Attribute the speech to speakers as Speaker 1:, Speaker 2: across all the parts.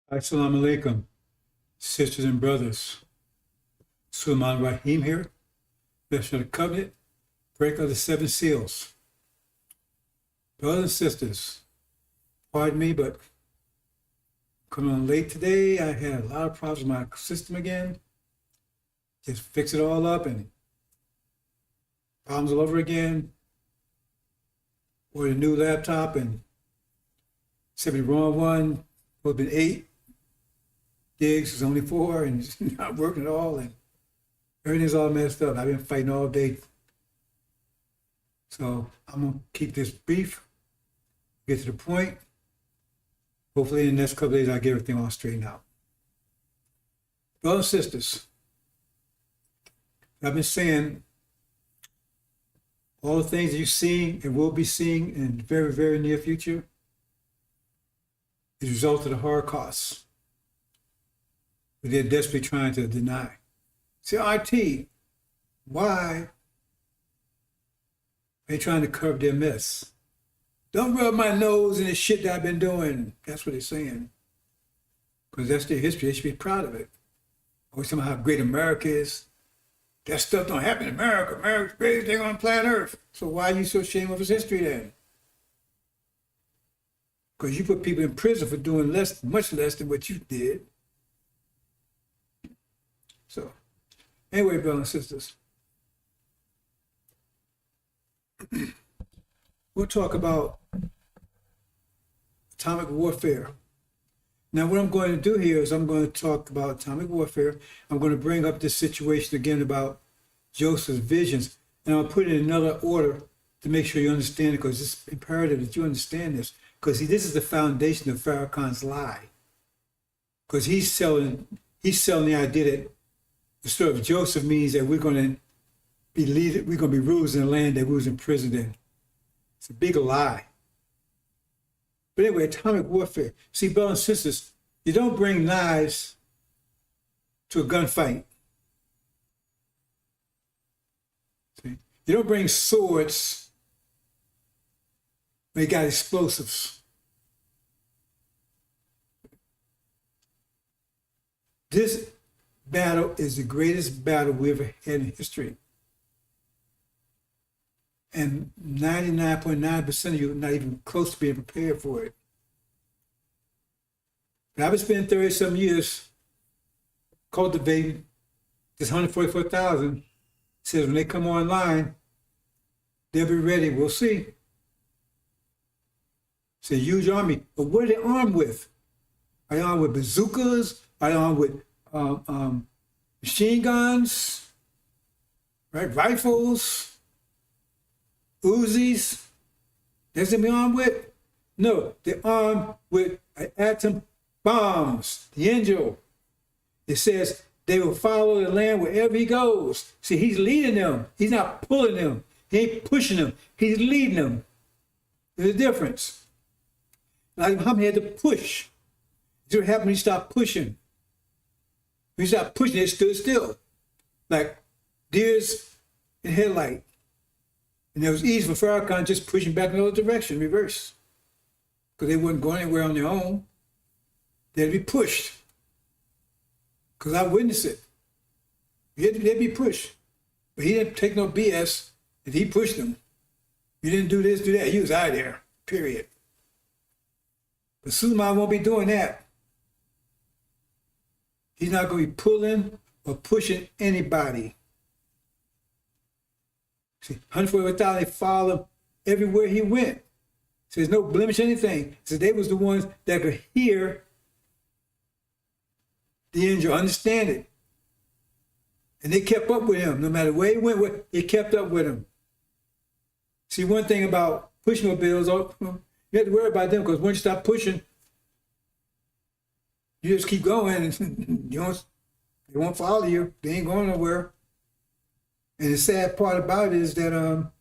Speaker 1: Assalamu alaikum, sisters and brothers. Sulaiman Rahim here, Bishop of the Covenant, break of the seven seals. Brothers and sisters, pardon me, but coming on late today. I had a lot of problems with my system again. Just fix it all up and problems all over again. Ordered a new laptop and sent me the wrong one. Would have been 8 gigs, it's only 4, and it's not working at all, and everything's all messed up. I've been fighting all day. So I'm gonna keep this brief, get to the point. Hopefully in the next couple of days I'll get everything all straightened out. Brothers and sisters, I've been saying all the things that you're seeing and will be seeing in the very, very near future is a result of the Holocaust. They're desperately trying to deny. See, RT, why are they trying to cover their mess? Don't rub my nose in the shit that I've been doing. That's what they're saying. Because that's their history. They should be proud of it. Always talking about how great America is. That stuff don't happen in America. America's the greatest thing on planet Earth. So why are you so ashamed of his history then? Because you put people in prison for doing much less than what you did. So, anyway, brothers and sisters, we'll talk about atomic warfare. Now, what I'm going to do here is I'm going to talk about atomic warfare. I'm going to bring up this situation again about Joseph's visions, and I'll put it in another order to make sure you understand it, because it's imperative that you understand this. Because this is the foundation of Farrakhan's lie. Because he's selling the idea that the story of Joseph means that we're going to be rulers in the land that we was imprisoned in. It's a big lie. But anyway, atomic warfare. See, brothers and sisters, you don't bring knives to a gunfight. See? You don't bring swords when you got explosives. This battle is the greatest battle we ever had in history. And 99.9% of you are not even close to being prepared for it. But I've been spending 30-some years cultivating this 144,000. Says when they come online, they'll be ready. We'll see. It's a huge army. But what are they armed with? Are they armed with bazookas? Are they armed with machine guns? Right? Rifles? Uzis? That's what they're armed with? No, they're armed with atom bombs. The angel. It says they will follow the land wherever he goes. See, he's leading them. He's not pulling them. He ain't pushing them. He's leading them. There's a difference. Like Muhammad had to push. That's what happened when he stopped pushing. When he stopped pushing, it stood still. Like deers in headlight. And it was easy for Farrakhan just pushing back in the other direction, reverse. Because they wouldn't go anywhere on their own. They'd be pushed. Because I witnessed it. They'd be pushed. But he didn't take no BS, and he pushed them. You didn't do this, do that. He was out of there, period. But Suleiman won't be doing that. He's not going to be pulling or pushing anybody. See, 140,000, they followed him everywhere he went. So there's no blemish, anything. So they was the ones that could hear the angel, understand it. And they kept up with him. No matter where he went, they kept up with him. See, one thing about push mobiles, you have to worry about them, because once you stop pushing, you just keep going, and they won't follow you. They ain't going nowhere. And the sad part about it is that a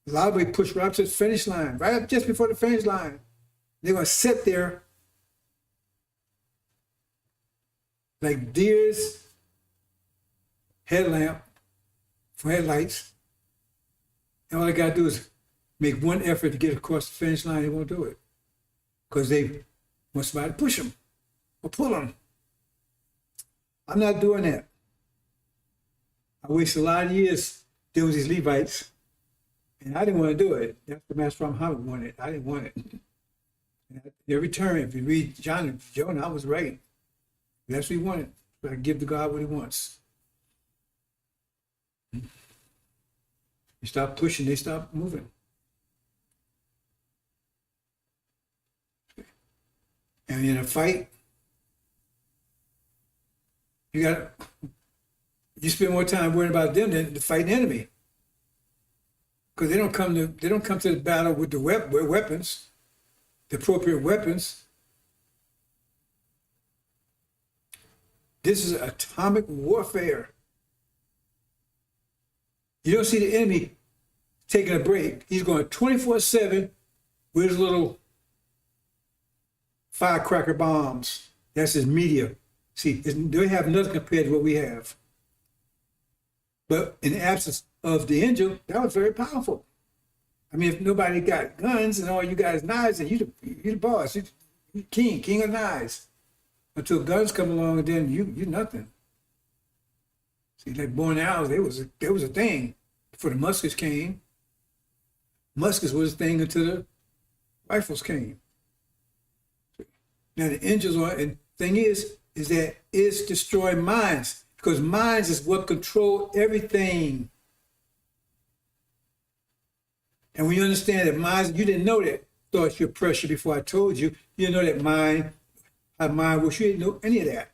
Speaker 1: lot of them push right up to the finish line, right up just before the finish line. They're going to sit there like deer's headlamp for headlights. And all they got to do is make one effort to get across the finish line. They won't do it because they want somebody to push them. or pull them. I'm not doing that. I wasted a lot of years dealing with these Levites, and I didn't want to do it. That's what Master Muhammad wanted. I didn't want it. And at every turn, if you read Jonah, I was right. That's what he wanted. But I give to God what he wants. You stop pushing, they stop moving. And in a fight, you spend more time worrying about them than to fight an enemy. Because they don't come to the battle with the weapons, the appropriate weapons. This is atomic warfare. You don't see the enemy taking a break. He's going 24/7 with his little firecracker bombs. That's his media. See, they have nothing compared to what we have. But in the absence of the angel, that was very powerful. I mean, if nobody got guns and all you got is knives, and you the boss, you king of knives. Until guns come along, and then you nothing. See, like bow and arrows, there was a thing before the muskets came. Muskets was a thing until the rifles came. Now the angels are, and thing is that it's destroying minds, because minds is what control everything. And when you understand that minds, you didn't know that thoughts your pressure before I told you. You didn't know that how mind works. You didn't know any of that.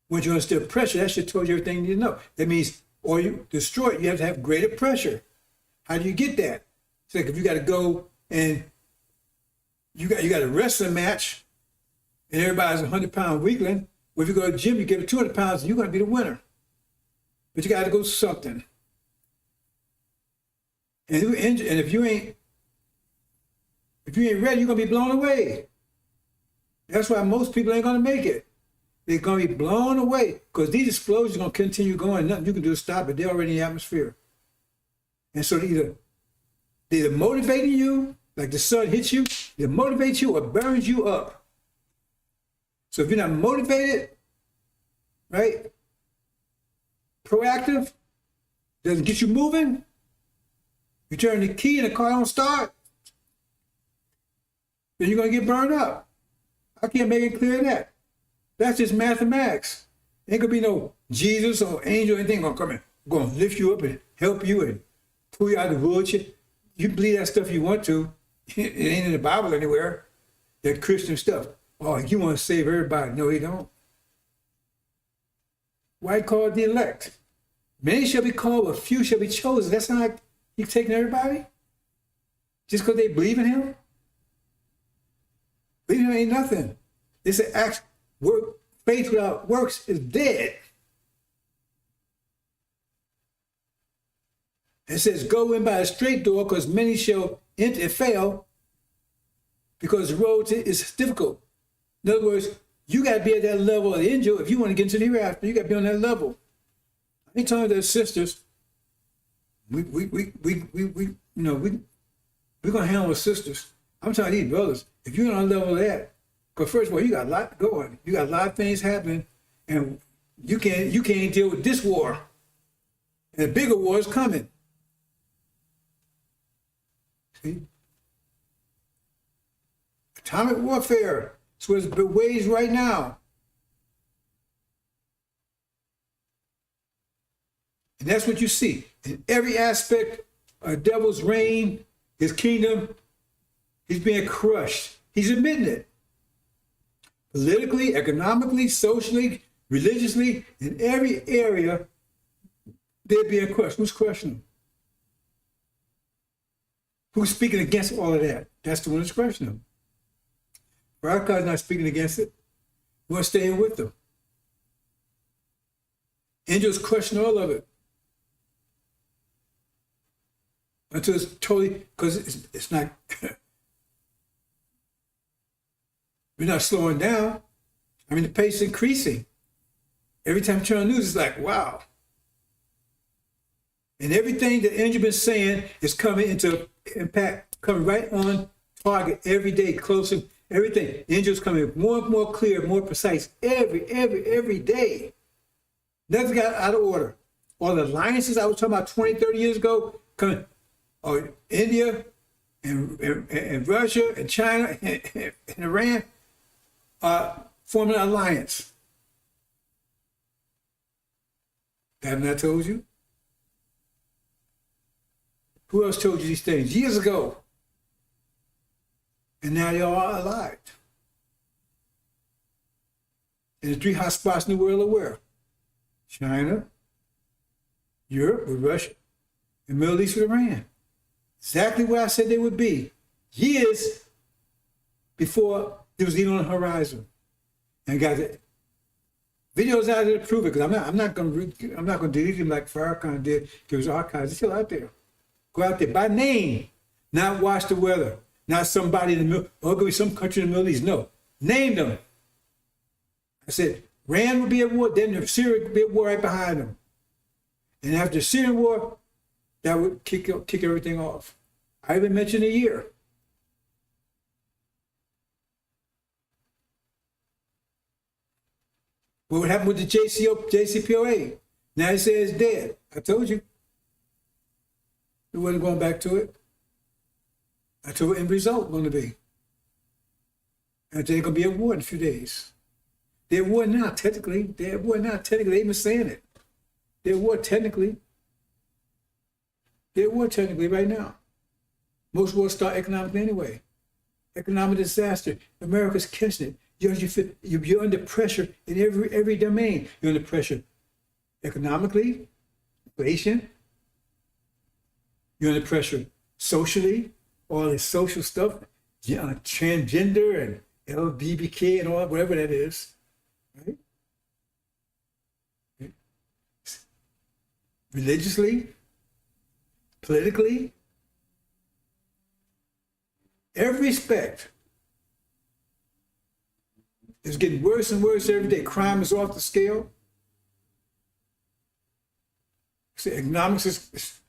Speaker 1: Once you understood pressure, that should told you everything you need to know. That means, or you destroy it, you have to have greater pressure. How do you get that? It's like if you got to go and you got a wrestling match, and everybody's a 100-pound weakling. Well, if you go to the gym, you give it 200 pounds, you're going to be the winner. But you got to go something. And if you ain't ready, you're going to be blown away. That's why most people ain't going to make it. They're going to be blown away, because these explosions are going to continue going. Nothing you can do to stop it. They're already in the atmosphere. And so they're either motivating you, like the sun hits you, it motivates you or burns you up. So if you're not motivated, right, proactive, doesn't get you moving, you turn the key and the car don't start, then you're going to get burned up. I can't make it clear that. That's just mathematics. Ain't going to be no Jesus or angel or anything going to come in, going to lift you up and help you and pull you out of the woods. You believe that stuff you want to. It ain't in the Bible anywhere. That Christian stuff. Oh, you want to save everybody. No, he don't. Why call the elect? Many shall be called, but few shall be chosen. That's not like he's taking everybody? Just because they believe in him? Believing in him ain't nothing. It's an act. Faith without works is dead. It says, go in by a straight door, because many shall enter and fail, because the road is difficult. In other words, you got to be at that level of the angel. If you want to get into the hereafter, you got to be on that level. I ain't telling their sisters, we're gonna handle the sisters. I'm telling these brothers, if you're on the level of that, because first of all, you got a lot going. You got a lot of things happening, and you can't deal with this war. And a bigger war is coming. See? Atomic warfare. That's what it's waged right now. And that's what you see. In every aspect of the devil's reign, his kingdom, he's being crushed. He's admitting it. Politically, economically, socially, religiously, in every area, they're being crushed. Who's crushing them? Who's speaking against all of that? That's the one who's crushing them. God's not speaking against it. We're staying with them. Angels crushing all of it. Until it's totally, because it's not, we're not slowing down. I mean, the pace is increasing. Every time you turn on the news, it's like, wow. And everything the angel been saying is coming into impact, coming right on target every day, closer everything. The angels coming more and more clear, more precise every day. Nothing got out of order. All the alliances I was talking about 20, 30 years ago, coming, India and Russia and China and Iran forming an alliance. Haven't I told you? Who else told you these things years ago? And now they all are alive. And the three hot spots in the world are where? China, Europe with Russia, and Middle East with Iran. Exactly where I said they would be years before it was even on the horizon. And I got the videos out there to prove it, because I'm not going to delete them like Farrakhan did. There was archives. They're still out there. Go out there by name, not watch the weather, not somebody in the middle, or it could be some country in the Middle East. No, name them. I said, Iran would be at war, then Syria would be at war right behind them. And after the Syrian war, that would kick everything off. I even mentioned a year. What would happen with the JCPOA? Now they say it's dead. I told you. We wasn't going back to it. I told what end result going to be. And they're going to be at war in a few days. They're at war now, technically. They're at war now, technically. They even saying it. They're at war technically. They're at war technically right now. Most wars start economically anyway. Economic disaster. America's catching it. You're under pressure in every domain. You're under pressure economically, inflation. You're under pressure socially, all this social stuff, transgender and LGBTQ and all, whatever that is, right? Religiously, politically, every respect. It's getting worse and worse every day. Crime is off the scale. See, economics is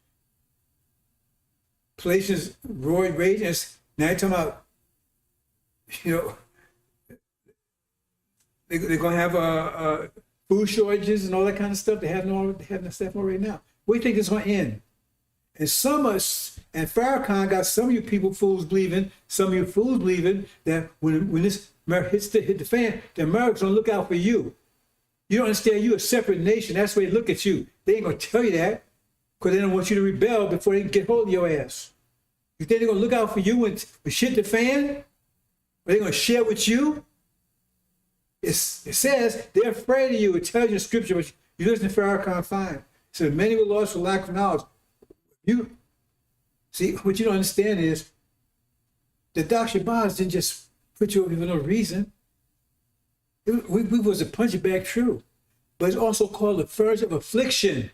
Speaker 1: inflation's raging. Now you're talking about, they're going to have food shortages and all that kind of stuff. They have no stuff right now. We think it's going to end. And some of us, and Farrakhan got some of you people fools believing, that when this hit the fan, the Americans going to look out for you. You don't understand, you're a separate nation. That's the way they look at you. They ain't going to tell you that, because they don't want you to rebel before they can get hold of your ass. You think they're going to look out for you when shit the fan? Are they going to share with you? It says they're afraid of you. It tells you in scripture, but you listen to Farrakhan, fine. It says many were lost for lack of knowledge. You see, what you don't understand is the Dr. Bonds didn't just put you over for no reason. We was a punching bag true, but it's also called the furnace of affliction.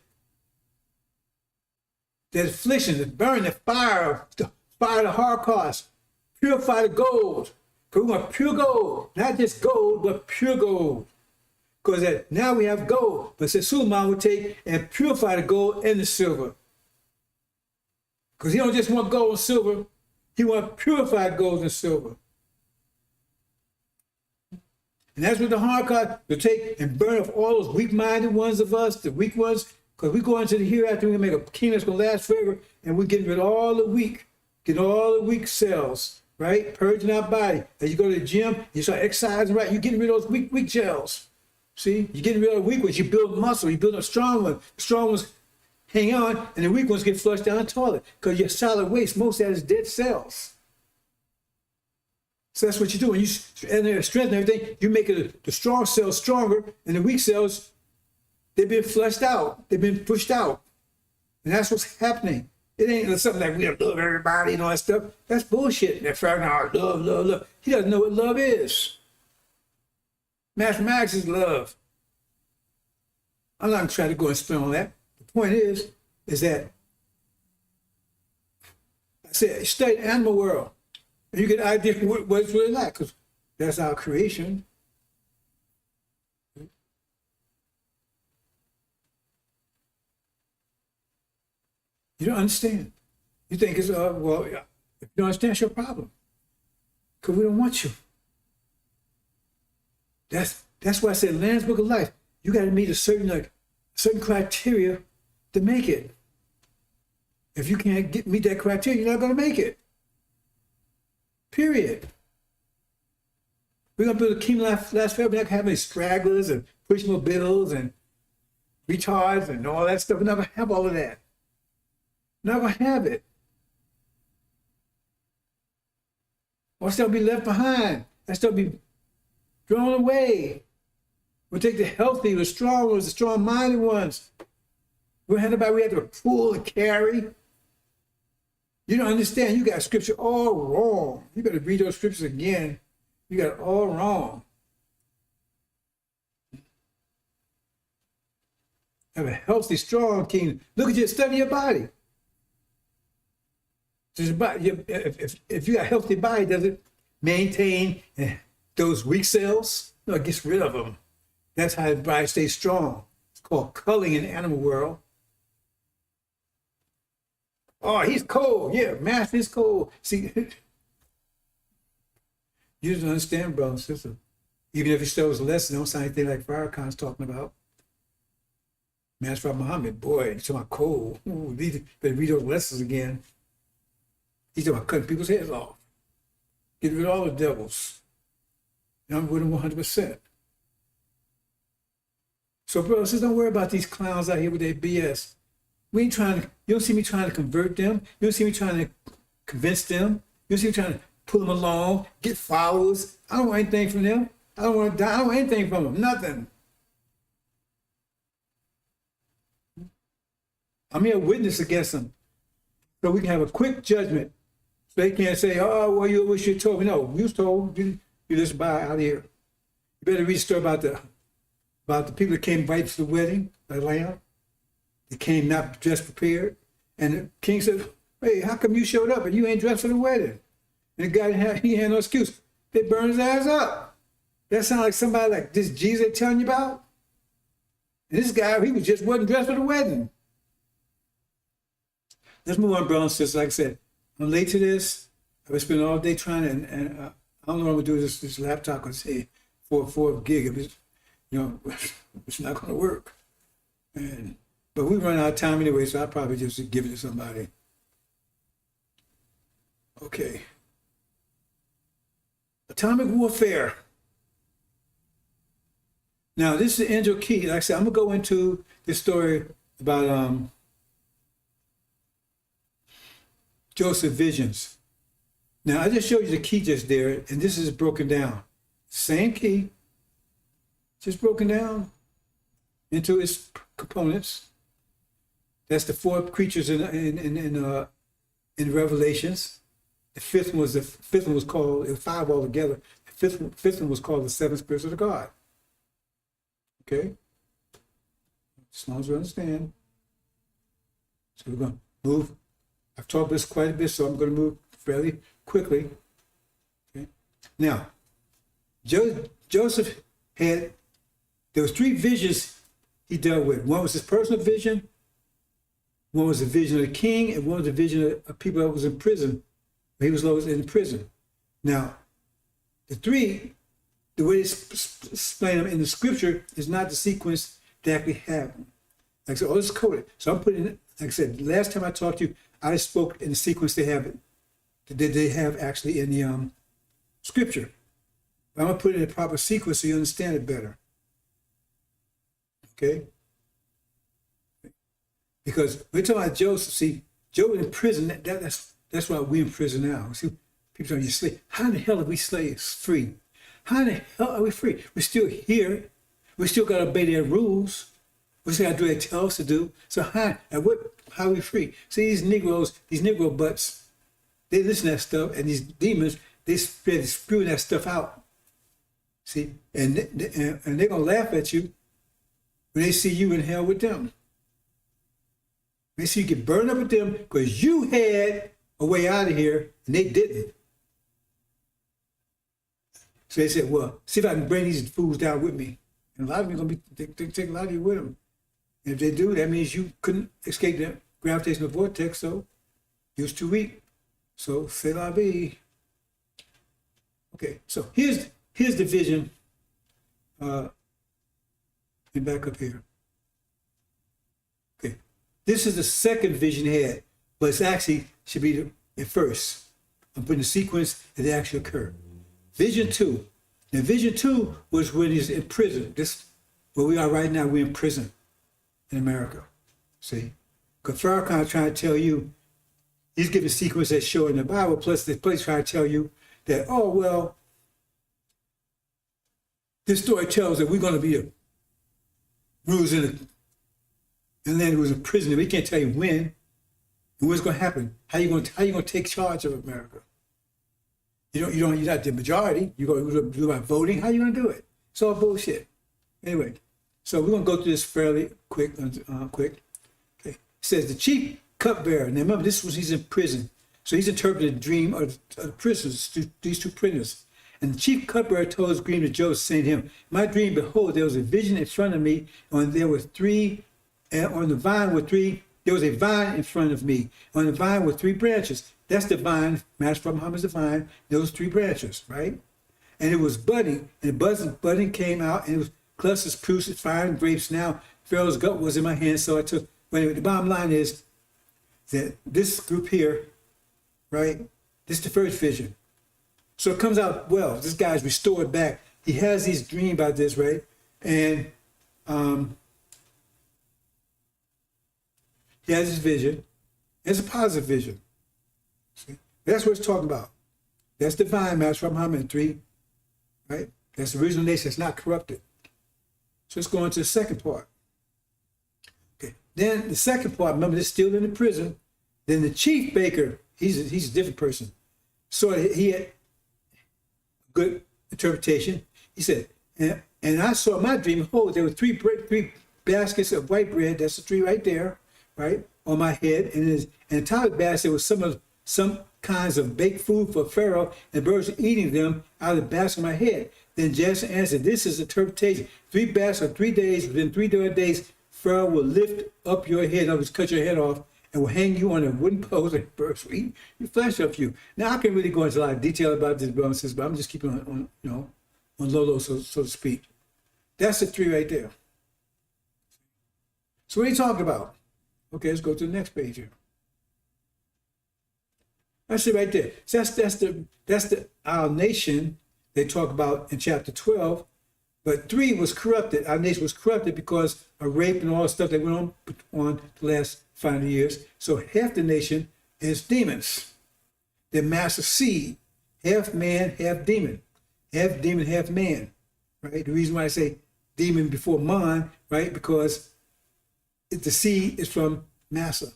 Speaker 1: The affliction, the burn, the fire of the Holocaust, purify the gold. Because we want pure gold, not just gold, but pure gold. Because now we have gold, but Suleiman would take and purify the gold and the silver. Because he don't just want gold and silver, he wants purified gold and silver. And that's what the Holocaust will take and burn off all those weak-minded ones of us, the weak ones, because we go into the hereafter, we're going to make a kingdom that's going to last forever, and we're getting rid of all the weak cells, right? Purging our body. As you go to the gym, you start exercising, right? You're getting rid of those weak cells. See? You're getting rid of the weak ones. You build muscle. You build a strong one. The strong ones hang on, and the weak ones get flushed down the toilet, because your solid waste, most of that is dead cells. So that's what you do. When you strengthen everything, you make the strong cells stronger, and the weak cells, they've been flushed out. They've been pushed out. And that's what's happening. It ain't something like we love everybody and all that stuff. That's bullshit. That Farrakhan, love. He doesn't know what love is. Mathematics is love. I'm not trying to go and explain all that. The point is that I said, study the animal world. And you get an idea of what it's really like, because that's our creation. You don't understand. You think it's, well, if you don't understand, it's your problem. Because we don't want you. That's why I said Lamb's Book of Life. You got to meet a certain criteria to make it. If you can't meet that criteria, you're not going to make it. Period. We're going to build a kingdom last forever. We're not going to have any stragglers and push-mobiles and retards and all that stuff. We're not going to have all of that. We're not going to have it. Or stuff will be left behind. That stuff will be thrown away. We'll take the healthy, the strong ones, the strong-minded ones. We'll have nobody we have to pull and carry. You don't understand. You got scripture all wrong. You better read those scriptures again. You got it all wrong. Have a healthy, strong kingdom. Look at you, study your body. If you got a healthy body, does it maintain those weak cells? No, it gets rid of them. That's how the body stays strong. It's called culling in the animal world. Oh, he's cold. Yeah, master is cold. See, you don't understand, brother and sister. Even if you study his lesson, don't sound anything like Farrakhan's talking about. Master Muhammad, boy, he's talking about cold. Ooh, better read those lessons again. He's talking about cutting people's heads off. Get rid of all the devils. And I'm with him 100%. So, brothers, just don't worry about these clowns out here with their BS. We ain't trying to, you don't see me trying to convert them. You don't see me trying to convince them. You don't see me trying to pull them along, get followers. I don't want anything from them. I don't want to die. I don't want anything from them. Nothing. I'm here a witness against them. So we can have a quick judgment. So they can't say, oh, well, you wish you told me. No, you was told. You just buy out here. You better read the story about the people that came right to the wedding, the lamb. They came not dressed prepared. And the king said, hey, how come you showed up and you ain't dressed for the wedding? And the guy, he had no excuse. They burned his ass up. That sounds like somebody like this Jesus they're telling you about. And this guy, he wasn't dressed for the wedding. Let's move on, brothers and sisters. Like I said, I'm late to this. I've been spending all day trying to, and I don't know what I'm going to do with this laptop because say 4 gig. It's, it's not going to work. But we run out of time anyway, so I'll probably just give it to somebody. Okay. Atomic warfare. Now, this is the angel key. Like I said, I'm going to go into this story about Joseph's visions. Now, I just showed you the key just there, and this is broken down. Same key, just broken down into its components. That's the 4 creatures in Revelations. The fifth one was called, it was 5 altogether. The fifth one was called the 7 spirits of God. Okay? As long as we understand. So we're going to move. I've talked this quite a bit, so I'm going to move fairly quickly. Okay? Now, Joseph there was 3 visions he dealt with. One was his personal vision, one was the vision of the king, and one was the vision of people that was in prison. He was in prison. Now, the 3, the way it's explained them in the scripture is not the sequence that actually happened. Like I said, it's coded. So I'm putting it, like I said, last time I talked to you, I spoke in the sequence they have actually in the scripture. But I'm going to put it in a proper sequence so you understand it better. Okay? Because we're talking about Joseph. See, Job in prison, that's why we're in prison now. See, people are slave. How in the hell are we slaves free? How in the hell are we free? We're still here. We still got to obey their rules. We still got to do what they tell us to do. So how are we free? See, these Negro butts, they listen to that stuff, and these demons, they spewing that stuff out. See, and they're going to laugh at you when they see you in hell with them. They see you get burned up with them because you had a way out of here and they didn't. So they said, well, see if I can bring these fools down with me. And a lot of them are going to take a lot of you with them. And if they do, that means you couldn't escape the gravitational vortex, so you was too weak. So, c'est la vie. Okay, so here's the vision And back up here. Okay, this is the second vision he had, but it's actually should be the first. I'm putting the sequence that actually occurred. Vision 2. Now, vision 2 was when he's in prison. This, where we are right now, we're in prison in America. See? Because Farrakhan is trying to tell you, he's giving sequence that's shown in the Bible, plus the place trying to tell you that, oh, well, this story tells that we're going to be a rulers in a land who was in prison. We can't tell you when and what's going to happen. How you going to take charge of America? You're not the majority. You're going to do it by voting. How you going to do it? It's all bullshit. Anyway, so we're going to go through this fairly quick. Okay. It says the chief cupbearer. Now remember, this was he's in prison, so he's interpreted the dream of the prisoners, these two prisoners. And the chief cupbearer told his dream to Joseph, saying to him, "My dream, behold, there was a vision in front of me, and there were three, and on the vine were three. There was a vine in front of me. On the vine were three branches. That's the vine. Master Muhammad's the vine. Those three branches, right? And it was budding, and the budding came out, and it was clusters, fruits, fine grapes. Now Pharaoh's gut was in my hand, so I took. But anyway, the bottom line is that this group here, right? This is the first vision. So it comes out well. This guy's restored back. He has these dreams about this, right? And he has his vision. It's a positive vision. See? That's what it's talking about. That's divine, Master Muhammad 3, right? That's the original nation that's not corrupted. So let's go on to the second part. Okay. Then the second part, remember, this is still in the prison. Then the chief baker, he's a different person. So he had good interpretation. He said, and I saw my dream, oh, there were three baskets of white bread. That's the three right there, right, on my head. And the top of the basket was some kinds of baked food for Pharaoh, and birds were eating them out of the basket of my head. Then Jason answered, this is interpretation. 3 baskets or 3 days, within 3 days, Pharaoh will lift up your head, I will cut your head off, and will hang you on a wooden post, and birds will eat your flesh off you. Now, I can really go into a lot of detail about this, brothers, but I'm just keeping on low, so to speak. That's the 3 right there. So what are you talking about? Okay, let's go to the next page here. That's it right there. So that's the our nation they talk about in chapter 12. But 3 was corrupted. Our nation was corrupted because of rape and all the stuff that went on the last 500 years. So half the nation is demons. They're master seed, half man, half demon, half man. Right. The reason why I say demon before man, right, because the seed is from Massa.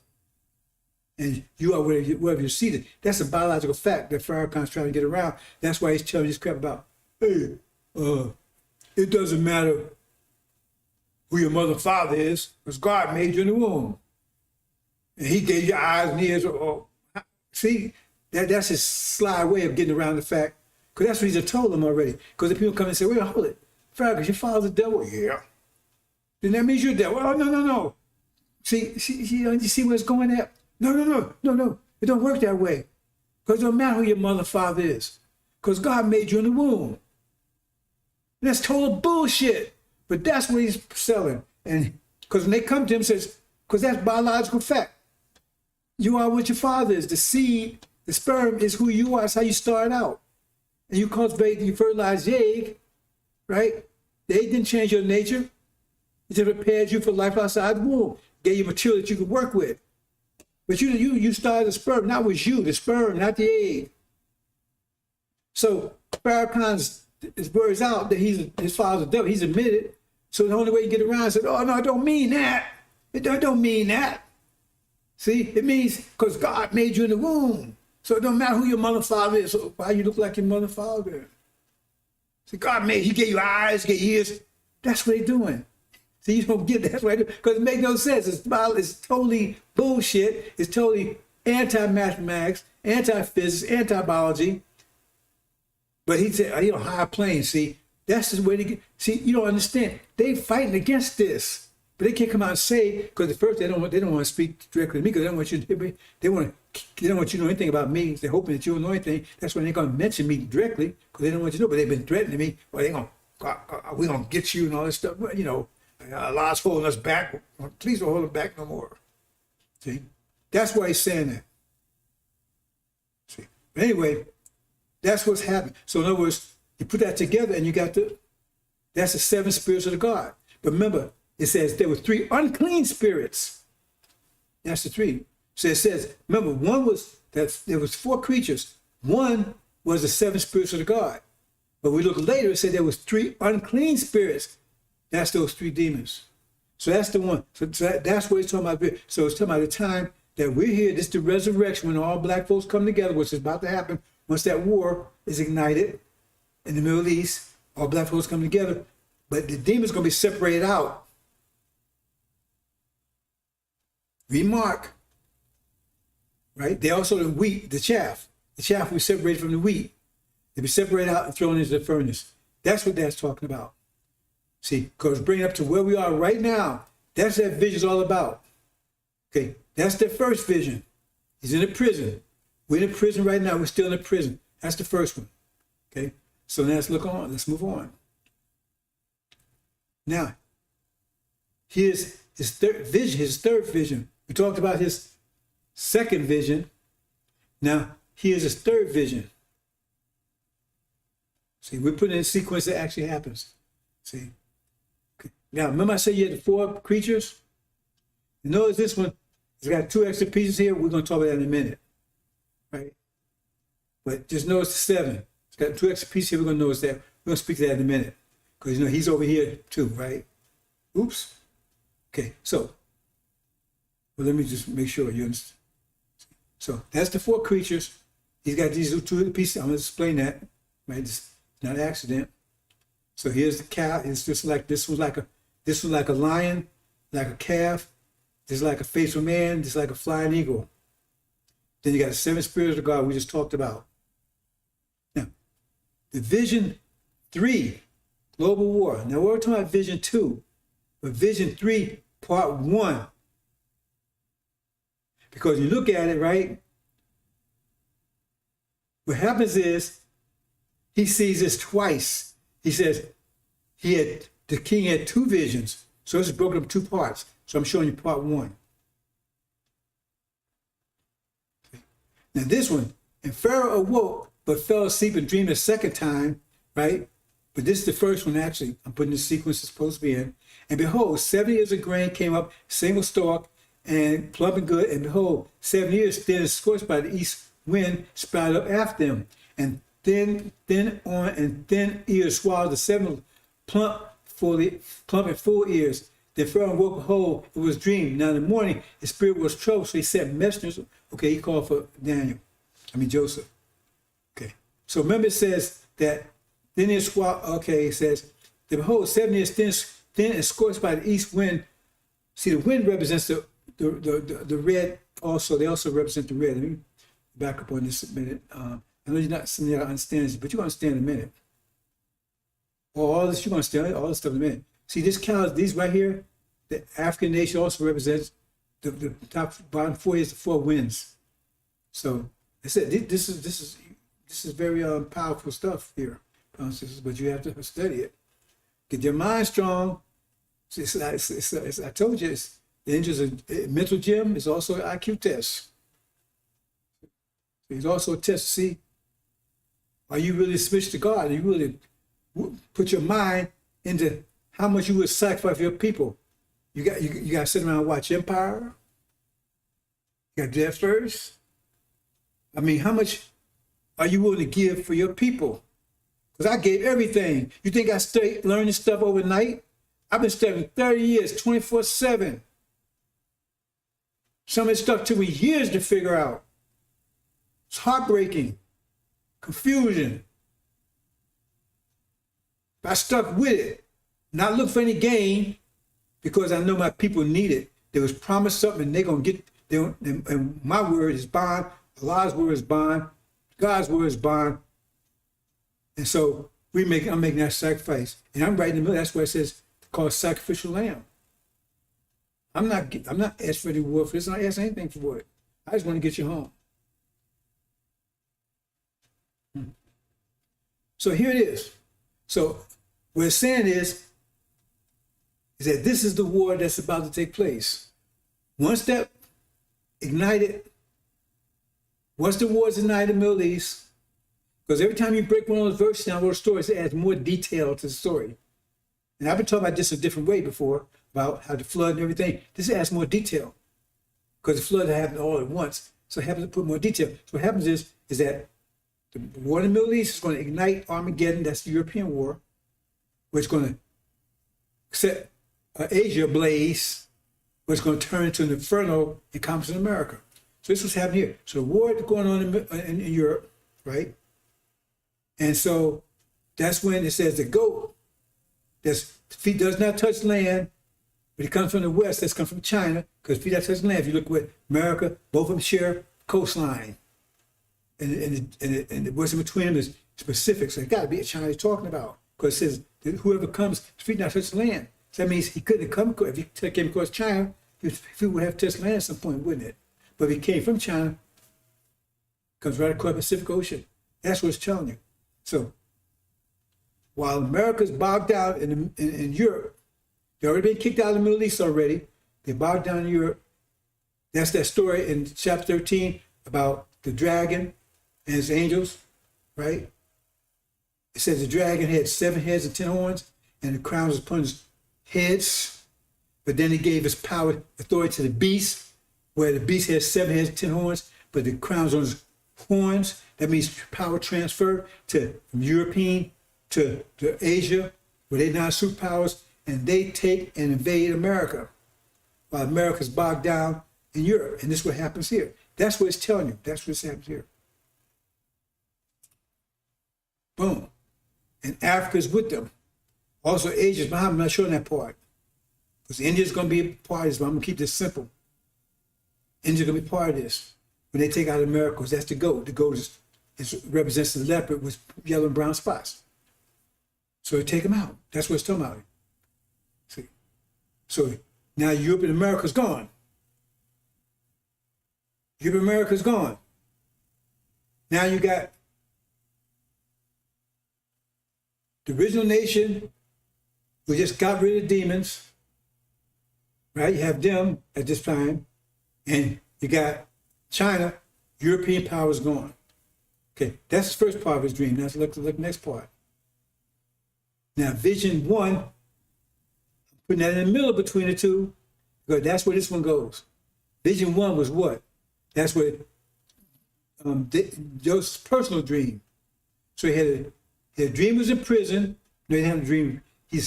Speaker 1: And you are wherever you see it. That's a biological fact that Farrakhan's trying to get around. That's why he's telling you this crap about, hey, it doesn't matter who your mother and father is, because God made you in the womb. And he gave you eyes and ears. See, that's his sly way of getting around the fact, because that's what he's told them already. Because the people come and say, wait, hold it. Farrakhan, your father's a devil? Yeah. Then that means you're a devil. Oh, no. See, you see where it's going at? No. It don't work that way. Because it don't matter who your mother and father is. Because God made you in the womb. That's total bullshit. But that's what he's selling. And because when they come to him, says, because that's biological fact. You are what your father is. The seed, the sperm is who you are. That's how you start out. And you cultivate, you fertilize the egg, right? The egg didn't change your nature. It just prepared you for life outside the womb. Gave you material that you could work with. But you started the sperm. That was you, the sperm, not the egg. So Farrakhan's words out that his father's a devil. He's admitted. So the only way you get around is, oh, no, I don't mean that. It don't mean that. See, it means because God made you in the womb. So it don't matter who your mother and father is. So why you look like your mother and father? See, God made, he gave you eyes, gave you ears. That's what they're doing. See, you don't get that. That's what they do. Because it makes no sense. It's totally bullshit. It's totally anti-mathematics, anti-physics, anti-biology. But he said, high plane, see, that's the way to get, see, you don't understand. They fighting against this. But they can't come out and say, because at first they don't want to speak directly to me, because they don't want you to, they don't want you to know anything about me. They're hoping that you don't know anything. That's why they're going to mention me directly, because they don't want you to know. But they've been threatening me, or they're going to we're going to get you and all this stuff. But, Allah's holding us back. Please don't hold us back no more. See? That's why he's saying that. See? But anyway, that's what's happening. So in other words, you put that together and you got that's the 7 spirits of the God. But remember, it says there were 3 unclean spirits. That's the 3. So it says, remember, there was 4 creatures. One was the 7 spirits of the God. But we look later, it said there was 3 unclean spirits. That's those 3 demons. So that's the one. So that's what it's talking about. So it's talking about the time that we're here. This is the resurrection, when all black folks come together, which is about to happen once that war is ignited in the Middle East. All black folks come together. But the demons going to be separated out. Remark. Right? They also the wheat, the chaff. The chaff will be separated from the wheat. They'll be separated out and thrown into the furnace. That's what that's talking about. See, because bringing up to where we are right now, that's what that vision's all about. Okay, that's the first vision. He's in a prison. We're in a prison right now. We're still in a prison. That's the first one. Okay, so now let's look on. Let's move on. Now, here's his third vision. We talked about his second vision. Now, here's his third vision. See, we're putting in a sequence that actually happens. See? Okay. Now, remember I said you had the 4 creatures? You notice this one, it's got 2 extra pieces here. We're going to talk about that in a minute. Right? But just notice the 7. It's got 2 extra pieces here. We're going to notice that. We're going to speak to that in a minute. Because, he's over here too, right? Oops. Okay, so, let me just make sure you understand. So, that's the 4 creatures. He's got these 2 pieces. I'm going to explain that. Right? It's not an accident. So here's the cow. It's just like this was like a lion, like a calf. This is like a faithful man. This is like a flying eagle. Then you got the 7 spirits of God we just talked about. Now, the vision 3, global war. Now we're talking about vision 2, but vision 3, part 1. Because you look at it, right? What happens is he sees this twice. He says the king had 2 visions. So this is broken up in 2 parts. So I'm showing you part 1. Now this one, and Pharaoh awoke, but fell asleep and dreamed a second time, right? But this is the first one actually. I'm putting the sequence it's supposed to be in. And behold, 7 years of grain came up, single stalk, and plump and good. And behold, 7 years thin and scorched by the east wind sprouted up after them. And thin on and thin ears swallowed the 7 plump and full ears. Then Pharaoh woke, behold, it was dream. Now in the morning, his spirit was troubled, so he sent messengers. Okay, he called for Joseph. Okay, so remember it says that then it swallowed. Okay, it says, behold, 7 years thin and scorched by the east wind. See, the wind represents the red. Also, they also represent the red. Let me back up on this a minute. I know you're not something that understands, but you're going to understand in a minute. All this, you're going to understand all this stuff in a minute. See, this counts, these right here, the African nation also represents the top, bottom 4 is the 4 winds. So I said, this is very powerful stuff here, but you have to study it. Get your mind strong. I told you, the Angels a mental gym is also an IQ test. It's also a test to see, are you really switched to God? Are you really put your mind into how much you would sacrifice for your people? You got to sit around and watch Empire. You got to do that first. I mean, how much are you willing to give for your people? Because I gave everything. You think I learned this stuff overnight? I've been studying 30 years, 24/7. Some of this stuff took me years to figure out. It's heartbreaking, confusion. But I stuck with it, not look for any gain, because I know my people need it. They was promised something, and they're going to get, and my word is bond, Allah's word is bond, God's word is bond. And so I'm making that sacrifice. And I'm right in the middle. That's why it says, called sacrificial lamb. I'm not asking for any reward for this. I'm not asking anything for it. I just want to get you home. So here it is. So what it's saying is that this is the war that's about to take place. Once that ignited, once the war is ignited in the Middle East, because every time you break one of those verses down, those stories, it adds more detail to the story. And I've been talking about this a different way before, about how the flood and everything. This adds more detail, because the flood happened all at once. So it happens to put more detail. So what happens is that the war in the Middle East is going to ignite Armageddon. That's the European war, which is going to set Asia ablaze, which is going to turn into an inferno and comes in America. So this was happening here. So the war is going on in Europe, right? And so that's when it says the goat, that's feet does not touch land, but it comes from the west. That's come from China, because feet that touch land. If you look with America, both of them share coastline, and the what's in between them is specific. So it got to be a China he's talking about, because it says that whoever comes, feet not touch land. So that means he couldn't have come. If he came across China, he would have touched land at some point, wouldn't it? But if he came from China, comes right across the Pacific Ocean. That's what it's telling you. So while America's bogged down in Europe, they've already been kicked out of the Middle East already. They bogged down in Europe. That's that story in chapter 13 about the dragon and his angels, right? It says the dragon had 7 heads and 10 horns, and the crown was upon his heads. But then he gave his power, authority to the beast, where the beast has 7 heads and 10 horns, but the crown's on his horns. That means power transfer from European to Asia, where they're now superpowers, and they take and invade America, while America's bogged down in Europe. And this is what happens here. That's what it's telling you. That's what happens here. Boom. And Africa's with them. Also, Asia's behind. I'm not showing that part, because India's going to be a part of this, but I'm going to keep this simple. India's going to be part of this when they take out America, because that's the goat. The goat represents the leopard with yellow and brown spots. So they take them out. That's what it's talking about. See? So now Europe and America's gone. Europe and America's gone. Now you got the original nation who just got rid of demons, right? You have them at this time, and you got China, European powers gone. Okay, that's the first part of his dream. Now let's look at the next part. Now, vision 1, putting that in the middle between the two, because that's where this one goes. Vision 1 was what? That's what Joseph's personal dream. So he dream was in prison. No, he didn't have a dream. He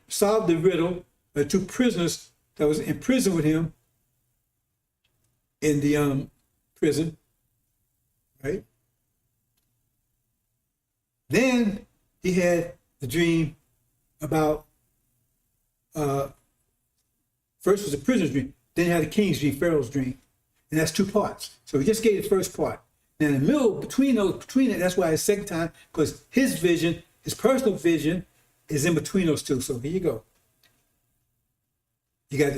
Speaker 1: solved the riddle of 2 prisoners that was in prison with him in the prison, right? Then he had the dream about, first was the prisoner's dream, then he had the king's dream, Pharaoh's dream. And that's 2 parts. So he just gave the first part. Now in the middle, between it, that's why it's second time, because his vision, his personal vision, is in between those 2. So here you go. You got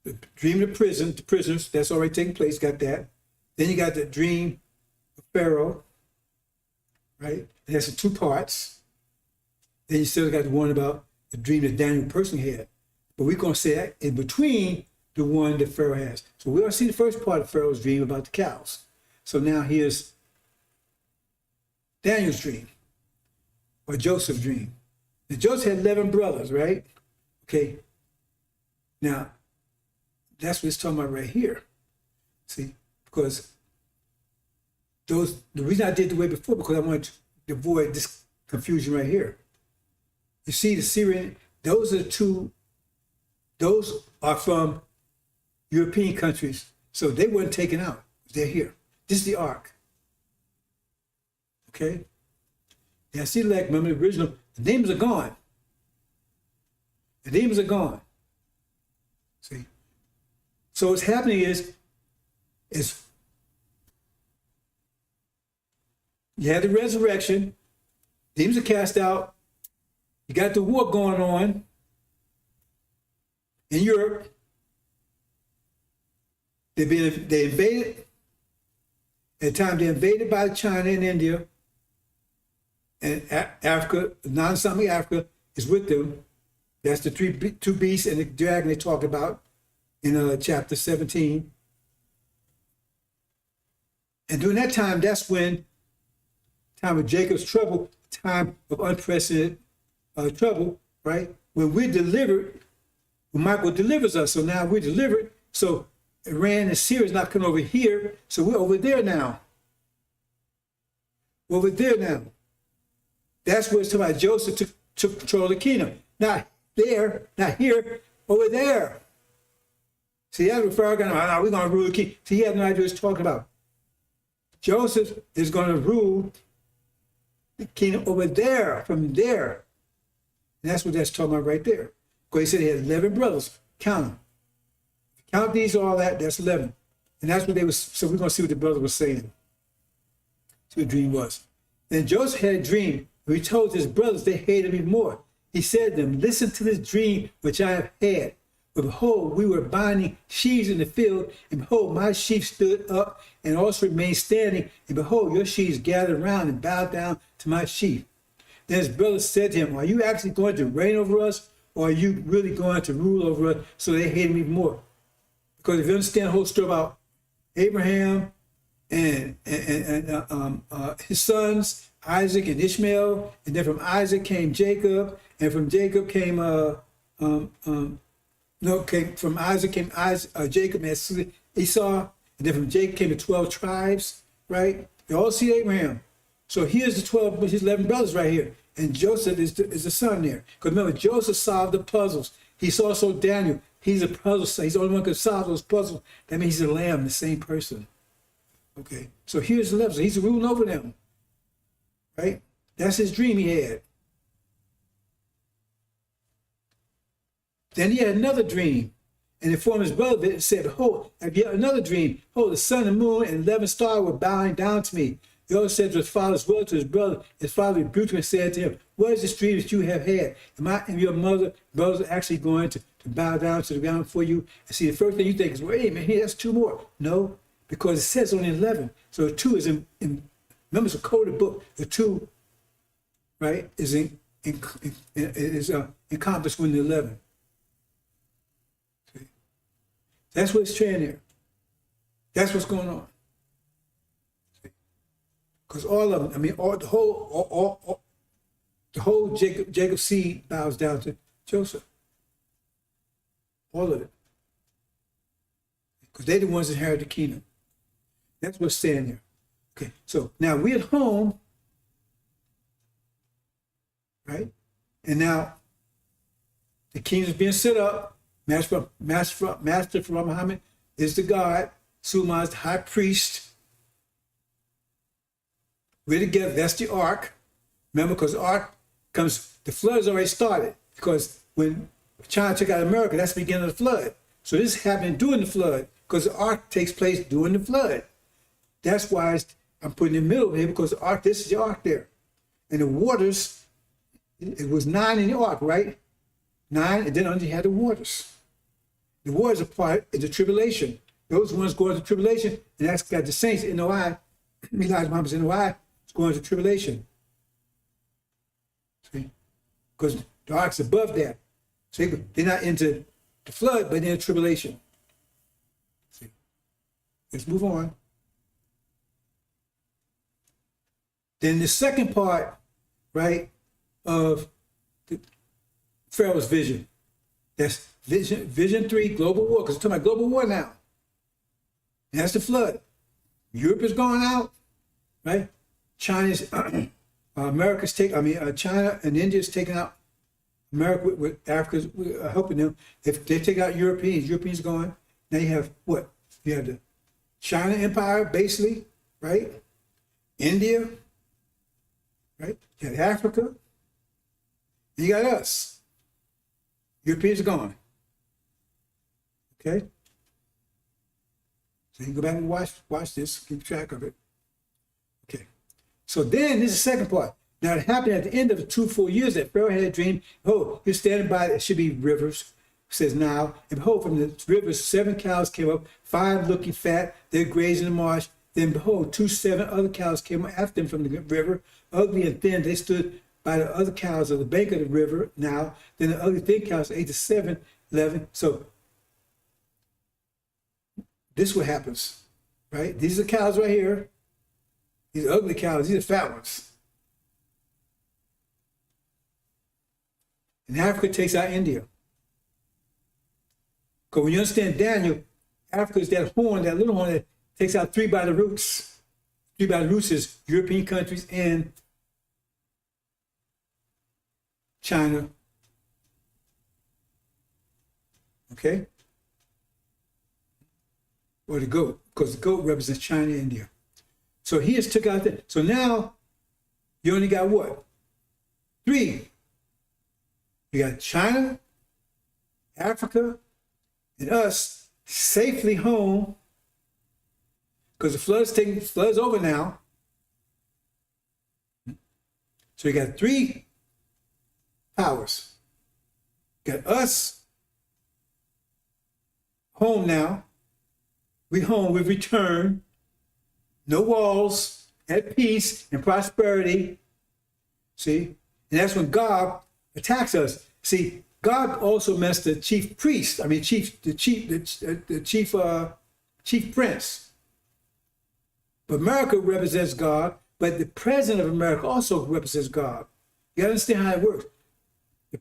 Speaker 1: the dream of the prisoners, that's already taking place, got that. Then you got the dream of Pharaoh, right? And that's in 2 parts. Then you still got the one about the dream that Daniel personally had. But we're going to say that in between the one that Pharaoh has. So we're going to see the first part of Pharaoh's dream about the cows. So now here's Daniel's dream, or Joseph's dream. Now Joseph had 11 brothers, right? Okay. Now, that's what it's talking about right here. See, because the reason I did the way before, because I wanted to avoid this confusion right here. You see the Syrian, those are the 2, those are from European countries. So they weren't taken out. They're here. This is the ark. Okay? Now see, like, remember the original, the names are gone. The names are gone. See? So what's happening is you had the resurrection, demons are cast out, you got the war going on in Europe. They invaded. At the time, they're invaded by China and India. and Africa, non-Islamic Africa, is with them. That's the two beasts and the dragon they talk about in chapter 17. And during that time, that's when time of Jacob's trouble, time of unprecedented trouble, right? When we're delivered, when Michael delivers us. So now we're delivered. So Iran and Syria is not coming over here. So we're over there now. Over there now. That's where it's talking about Joseph took control of the kingdom. Not there, not here, over there. See, that's what Pharaoh got. We're going to rule the king. See, he had no idea what he's talking about. Joseph is going to rule the kingdom over there, from there. And that's what that's talking about right there. Because he said he had 11 brothers. Count them. Count these, all that, that's 11. And that's what they was. So we're going to see what the brother was saying. See what the dream was. Then Joseph had a dream. He told his brothers they hated him more. He said to them, listen to this dream which I have had. But behold, we were binding sheaves in the field, and behold, my sheep stood up and also remained standing, and behold, your sheaves gathered around and bowed down to my sheep. Then his brothers said to him, are you actually going to reign over us, or are you really going to rule over us? So they hated him even more. Because if you understand the whole story about Abraham and his sons, Isaac and Ishmael, and then from Isaac came Jacob, and from Jacob came from Isaac came Jacob and Esau, and then from Jacob came the 12 tribes, right? They all see Abraham. So here's the 12, his 11 brothers right here, and Joseph is the son there. Because remember, Joseph solved the puzzles. He's also Daniel. He's a puzzle. He's the only one who can solve those puzzles. That means he's a lamb, the same person. Okay, so here's the level. So he's ruling over them. Right? That's his dream he had. Then he had another dream, and informed his brother and said, behold, I have yet another dream. Behold, the sun and moon and 11 stars were bowing down to me. The other said to his father's word to his brother. His father rebuked him and said to him, what is this dream that you have had? Am I and your brothers actually going to bow down to the ground before you? And see, the first thing you think is, wait a minute, he has 2 more. No, because it says only 11. So the 2 is remember, it's a coded book. The 2, right, is accomplished with the 11. See? That's what's training there. That's what's going on. Because all of them, I mean, the whole Jacob's seed bows down to Joseph. All of it. Because they're the ones that inherit the kingdom. That's what's saying here. Okay, so now we're at home, right? And now the kingdom is being set up. Master from Muhammad is the God. Suleiman is the high priest. We're together. That's the ark. Remember, because the ark comes, the flood has already started. Because when China took out America, that's the beginning of the flood. So this is happening during the flood, because the ark takes place during the flood. That's why I'm putting it in the middle here, because the ark, this is the ark there. And the waters, it was 9 in the ark, right? 9, and then under you had the waters. The waters are part of the tribulation. Those ones going to tribulation, and that's got the saints in Noi. Elijah Muhammad's in Noi. It's going to tribulation. See? Because the ark's above that. See? They're not into the flood, but they're in tribulation. See? Let's move on. Then the second part, right, of the Pharaoh's vision. That's vision 3, global war, because we're talking about global war now. And that's the flood. Europe is going out, right? China's, America's China and India is taking out America with Africa's helping them. If they take out Europeans going. Now you have what? You have the China Empire, basically, right? India, right? You got Africa. And you got us. Europeans are gone. Okay? So you can go back and watch this, keep track of it. Okay. So then this is the second part. Now it happened at the end of the 2 full years that Pharaoh had a dream. Oh, he's standing by, it should be rivers. It says now, and behold, from the rivers 7 cows came up, 5 looking fat, they're grazing the marsh. Then behold, 7 other cows came after them from the river, ugly and thin. They stood by the other cows of the bank of the river now. Then the ugly thin cows ate the 7 11. So this is what happens, right? These are the cows right here. These are ugly cows. These are fat ones. And Africa takes out India. Because when you understand Daniel, Africa is that horn, that little horn that takes out 3 by the roots. 3 by the roots is European countries and China. Okay? Or the goat, because the goat represents China and India. So he just took out that. So now you only got what? 3. You got China, Africa, and us safely home, because the flood's over now. So you got 3 powers. You got us home now. We home, we return. No walls, at peace and prosperity. See? And that's when God attacks us. See, God also messed the chief priest, the chief prince. But America represents God, but the president of America also represents God. You understand how it works. The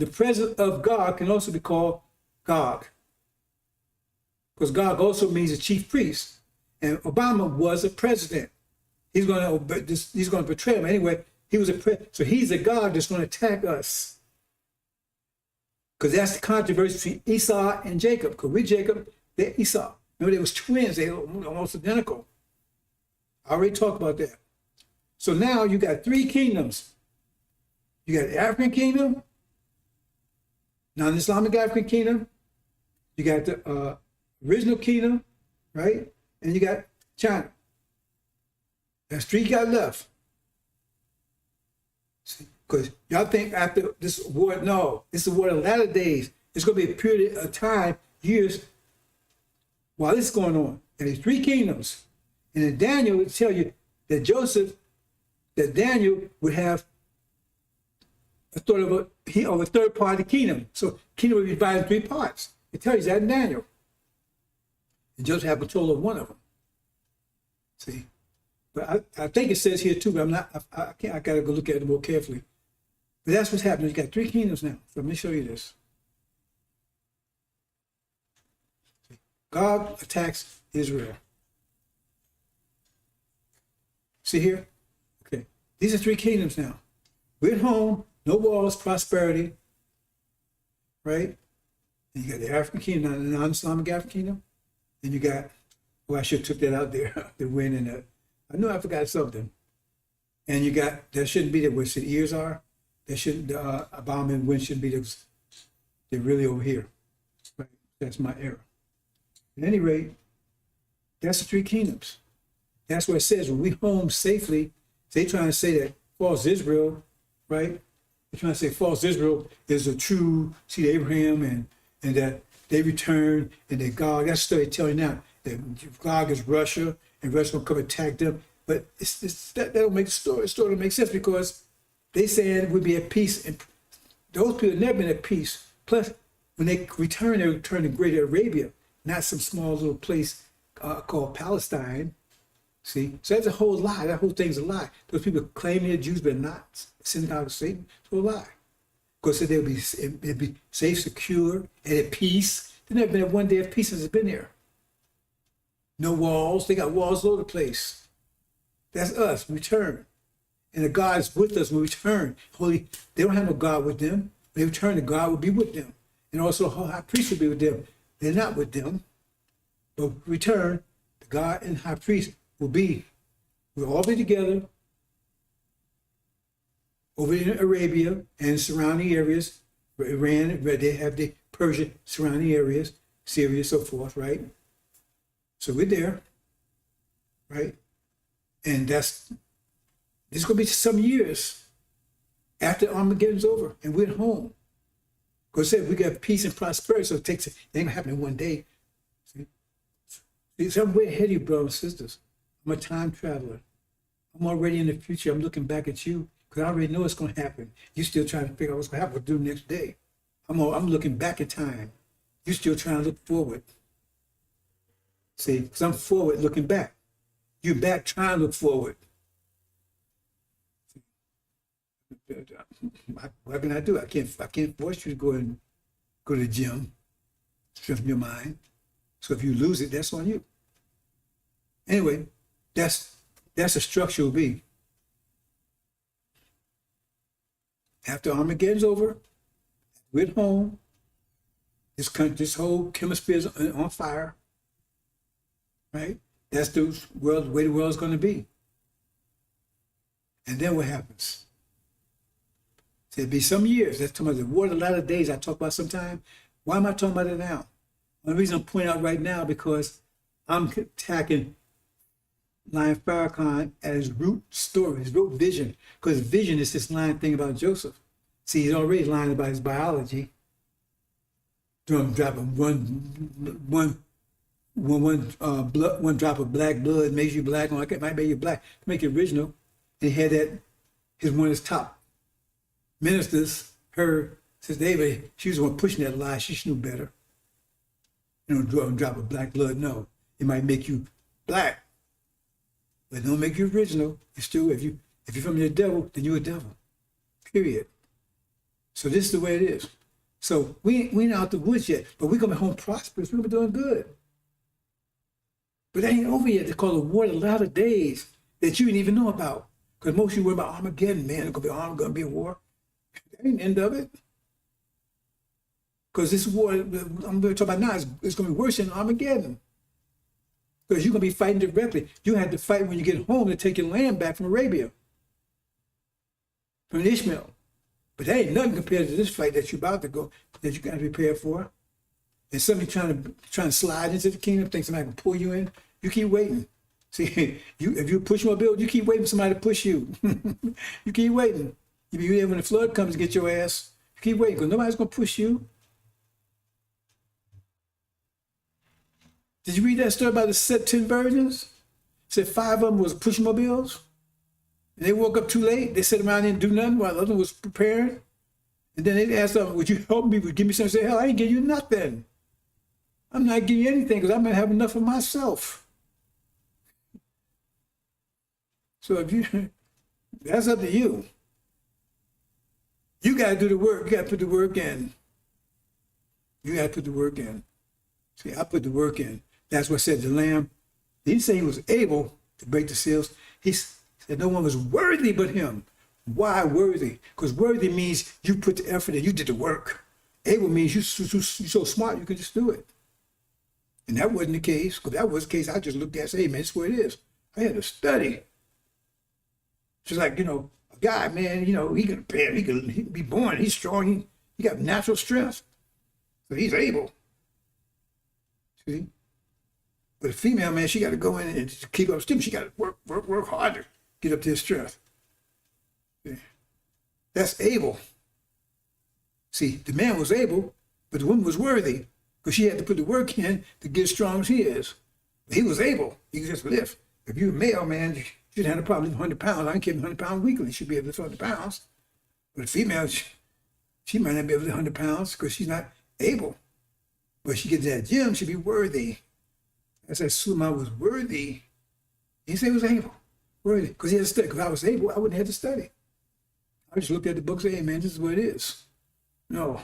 Speaker 1: president of God can also be called God. Because God also means a chief priest. And Obama was a president. He's going to betray him anyway. He was a president. So he's a God that's going to attack us. Because that's the controversy between Esau and Jacob. Because we Jacob, they're Esau. Remember, they was twins. They were almost identical. I already talked about that. So now you got 3 kingdoms. You got the African kingdom, non-Islamic African kingdom. You got the original kingdom, right? And you got China. That's 3 you got left. Because y'all think after this war, no, this is a war of latter days. It's going to be a period of time, years, while this is going on. And there's 3 kingdoms. And in Daniel, it tell you that Daniel would have a third of a third part of the kingdom. So kingdom would be divided in 3 parts. It tells you that in Daniel. And Joseph had control of one of them. See? But I think it says here too, but I gotta go look at it more carefully. But that's what's happening. You got 3 kingdoms now. So let me show you this. God attacks Israel. See here? Okay. These are 3 kingdoms now. We're at home, no walls, prosperity. Right? And you got the African kingdom, the non-Islamic African kingdom. And you got, well, I should have took that out there, the wind and the, I knew I forgot something. And you got, that shouldn't be there where the ears are. That shouldn't, a bomb and wind shouldn't be there. They're really over here. Right? That's my error. At any rate, that's the 3 kingdoms. That's what it says. When we home safely, they trying to say that false Israel, right? They're trying to say false Israel is a true seed of Abraham and that they return and that God, that's the story telling now, that God is Russia and Russia will come attack them. But that don't make the story. The story don't make sense because they saying we'll be at peace. And those people have never been at peace. Plus, when they return to Greater Arabia, not some small little place called Palestine. See? So that's a whole lie. That whole thing's a lie. Those people claim they're Jews, but not synagogue of Satan. It's a lie. Because they'll be safe, secure, and at peace. There's never been a one day of peace since it's been there. No walls. They got walls all over the place. That's us. Return. And the God is with us when we return. Holy, they don't have no God with them. When they return, the God will be with them. And also the high priest will be with them. They're not with them. But return, the God and high priest we'll all be together over in Arabia and surrounding areas, Iran, where they have the Persia surrounding areas, Syria, so forth, right? So we're there, right? And this is going to be some years after Armageddon's over and we're at home. Because we got peace and prosperity, so it ain't going to happen in one day. See, I'm way ahead of you, brothers and sisters. I'm a time traveler. I'm already in the future. I'm looking back at you because I already know what's going to happen. You're still trying to figure out what's going to happen, what to do next day. I'm looking back at time. You're still trying to look forward. See, because I'm forward looking back. You're back trying to look forward. What can I do? I can't force you to go to the gym, strengthen your mind. So if you lose it, that's on you. Anyway, that's a structural B. After Armageddon's over, we're at home. This whole chemisphere is on fire, right? That's the way the world's going to be. And then what happens? It'll be some years. That's talking about the war. A lot of days I talk about sometime. Why am I talking about it now? The reason I'm pointing out right now because I'm attacking Lion Farrakhan at his root story, his root vision. Because vision is this lying thing about Joseph. See, he's already lying about his biology. Dropping one drop of black blood makes you black. Or it might make you black to make it original. And he had that. One of his top ministers, Sister David, she was the one pushing that lie. She knew better. Drop of black blood. No, it might make you black, but it don't make you original. It's still if you're from the devil, then you're a devil. Period. So this is the way it is. So we ain't out the woods yet, but we're gonna be home prosperous. We're gonna be doing good. But that ain't over yet. They call it war a lot of days that you didn't even know about. Because most of you worry about Armageddon, man. It's gonna be a war. That ain't the end of it. Because this war I'm going to talk about now is going to be worse than Armageddon. Because you're going to be fighting directly. You had to fight when you get home to take your land back from Arabia, from Ishmael. But that ain't nothing compared to this fight that you're about to go, that you got to prepare for. And somebody trying to slide into the kingdom, think somebody can pull you in. You keep waiting. See, if you push my bill, you keep waiting for somebody to push you. You keep waiting. You be there when the flood comes to get your ass. You keep waiting because nobody's going to push you. Did you read that story about the 10 virgins? It said 5 of them was pushmobiles. And they woke up too late. They sat around and didn't do nothing while the other was preparing. And then they asked them, would you help me? Would you give me something? Say, hell, I ain't give you nothing. I'm not giving you anything because I'm going to have enough of myself. So that's up to you. You got to do the work. You got to put the work in. You got to put the work in. See, I put the work in. That's what said the Lamb. He didn't say he was able to break the seals. He said no one was worthy but him. Why worthy? Because worthy means you put the effort in. You did the work. Able means you're so smart you can just do it. And that wasn't the case. Because that was the case, I just looked at it and said, hey, man, this is what it is. I had to study. Just like, a guy, man, he can be born. He's strong. He got natural strength. So he's able. See? But a female, man, she got to go in and just keep up steam. She got to work harder, get up to his strength. See? That's able. See, the man was able, but the woman was worthy because she had to put the work in to get as strong as he is. He was able. He could just lift. If you're a male, man, you shouldn't have a problem lifting 100 pounds. I can carry 100 pounds weekly. She should be able to lift 100 pounds. But a female, she might not be able to lift 100 pounds because she's not able. But she gets to that gym, she'd be worthy. As I assume I was worthy. He said he was able. Worthy. Because he had to study. Because I was able, I wouldn't have to study. I just looked at the book and said, hey, man, this is what it is. No,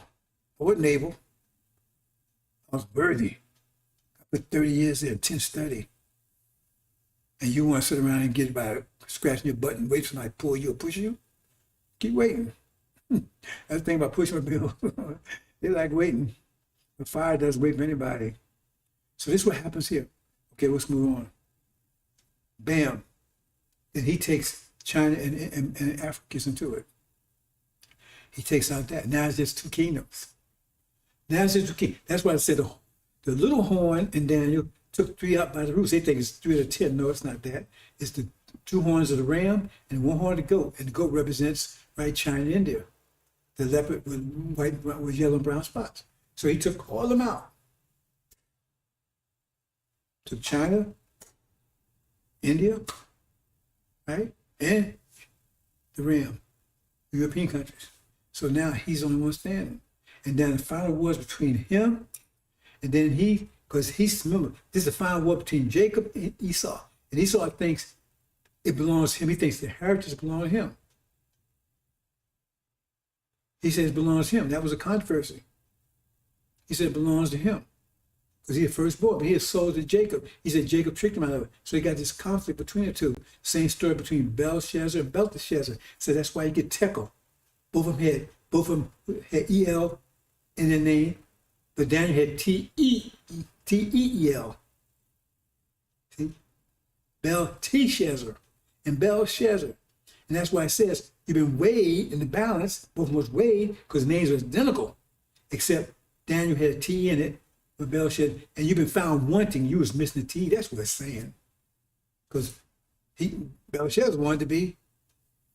Speaker 1: I wasn't able. I was worthy. I put 30 years there, 10 study. And you want to sit around and get by scratching your butt and wait for somebody to pull you or push you? Keep waiting. That's the thing about pushing my bill. They like waiting. The fire doesn't wait for anybody. So this is what happens here. Okay, let's move on. Bam. Then he takes China and Africans into it. He takes out that. Now it's just 2 kingdoms. Now it's just 2 kingdoms. That's why I said the little horn in Daniel took 3 out by the roots. They think it's 3 out of 10. No, it's not that. It's the 2 horns of the ram and 1 horn of the goat. And the goat represents, right, China and India. The leopard with yellow and brown spots. So he took all of them out. Took China, India, right? And the ram, European countries. So now he's the only one standing. And then the final war is between him and then remember, this is the final war between Jacob and Esau. And Esau thinks it belongs to him. He thinks the heritage belongs to him. He says it belongs to him. That was a controversy. He said it belongs to him because he had firstborn, but he had sold to Jacob. He said Jacob tricked him out of it. So he got this conflict between the two. Same story between Belshazzar and Belteshazzar. So that's why you get Tekel. Both of them had E-L in their name, but Daniel had T-E-E-L. See? Belteshazzar and Belshazzar. And that's why it says you've been weighed in the balance. Both of them was weighed because names are identical, except Daniel had a T in it with Belshazzar, and you've been found wanting. You was missing the T. That's what it's saying. Because Belshazzar wanted to be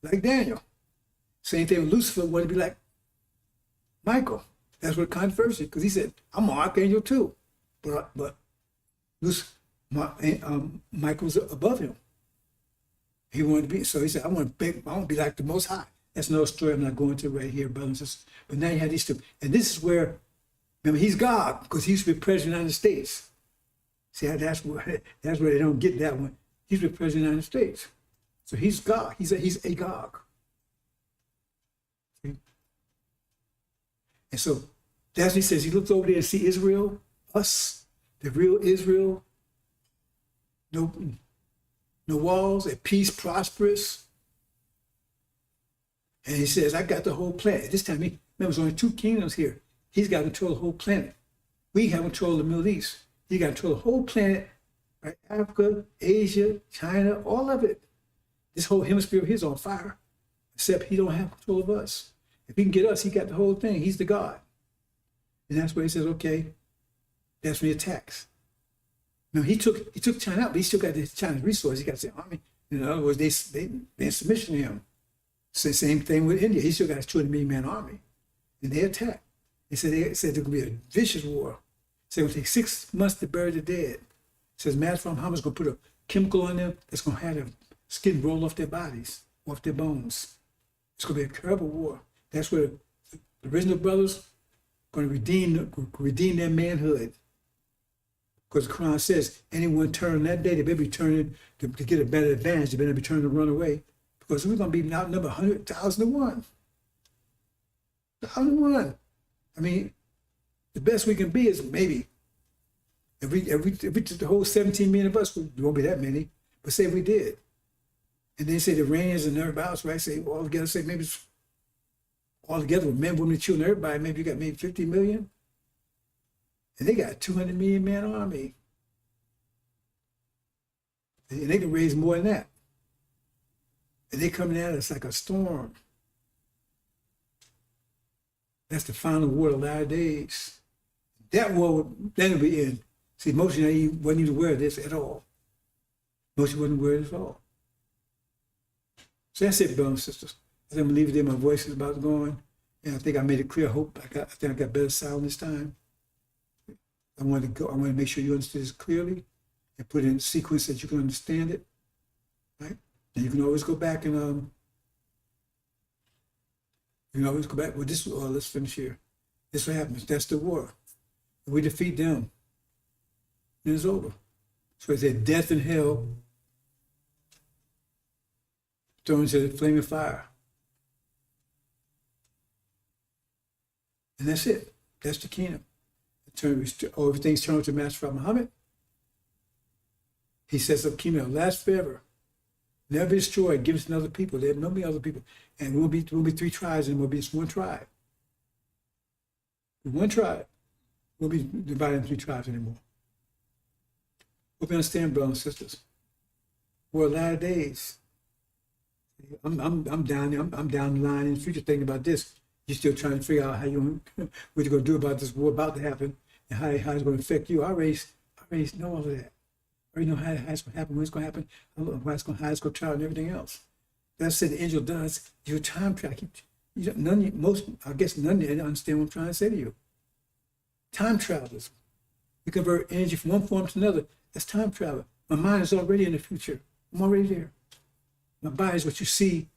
Speaker 1: like Daniel. Same thing with Lucifer, wanted to be like Michael. That's what controversy, because he said, I'm an archangel too. But Michael's above him. He wanted to be, so he said, I want to be like the Most High. That's another story I'm not going to right here, brothers and sisters. But now you have these two. And this is where, remember, he's God, because he used to be president of the United States. See, that's where they don't get that one. He's the president of the United States. So he's God. He's a Gog. See? And so that's what he says. He looks over there and see Israel, us, the real Israel. No walls, at peace, prosperous. And he says, I got the whole planet. This time, remember, there's only two kingdoms here. He's got control of the whole planet. We have control of the Middle East. He got control of the whole planet, right? Africa, Asia, China, all of it. This whole hemisphere of his on fire, except he don't have control of us. If he can get us, he got the whole thing. He's the God. And that's where he says, okay, that's when he attacks. No, he took China out, but he still got the China's resources. He got the army. In other words, they in submission to him. Same thing with India. He still got a 200 million man army, and they attacked. They said there could be a vicious war. Said it would take 6 months to bury the dead. It says mass from Hamas going to put a chemical on them that's going to have their skin roll off their bodies, off their bones. It's going to be a terrible war. That's where the original brothers going to redeem their manhood. Because the Quran says anyone turning that day, they better be turning to get a better advantage. They better be turning to run away. Because we're going to be outnumbered 100,000 to 1. 1,000 to 1. I mean, the best we can be is maybe, if we took the whole 17 million of us, we won't be that many, but say we did. And then say the Iranians and everybody else, right? Say all together, say maybe all together with men, women, children, everybody, maybe you got maybe 50 million. And they got a 200 million man army. And they can raise more than that. And they coming at us like a storm. That's the final war of the latter days. That war, then it'll be in. See, Moshe wasn't even aware of this at all. Moshe wasn't aware of this at all. So that's it, brothers and sisters. I think I'm gonna leave it there. My voice is about to go on. And I think I made it clear. I think I got better sound this time. I want to make sure you understand this clearly and put it in a sequence that you can understand it, right? And you can always go back and you can always go back. Well, let's finish here. This is what happens. That's the war. If we defeat them, then it's over. So it said death and hell thrown into the flaming fire. And that's it. That's the kingdom. Everything's turned to Master Muhammad. He sets up kingdom that lasts forever. Never be destroyed, gives to other people. There will be other people. And it won't be 3 tribes, and it will be just one tribe. One tribe. It won't be divided into 3 tribes anymore. Hope you understand, brothers and sisters. We're latter days. I'm down there. I'm down the line in the future thinking about this. You're still trying to figure out what you're going to do about this war about to happen and how it's going to affect you. I already know all of that. I already know how it's going to happen, when it's going to happen, how it's going to travel, and everything else. That's what the angel does. You're time traveling. I guess none of you understand what I'm trying to say to you. Time travelers. We convert energy from one form to another. That's time travel. My mind is already in the future. I'm already there. My body is what you see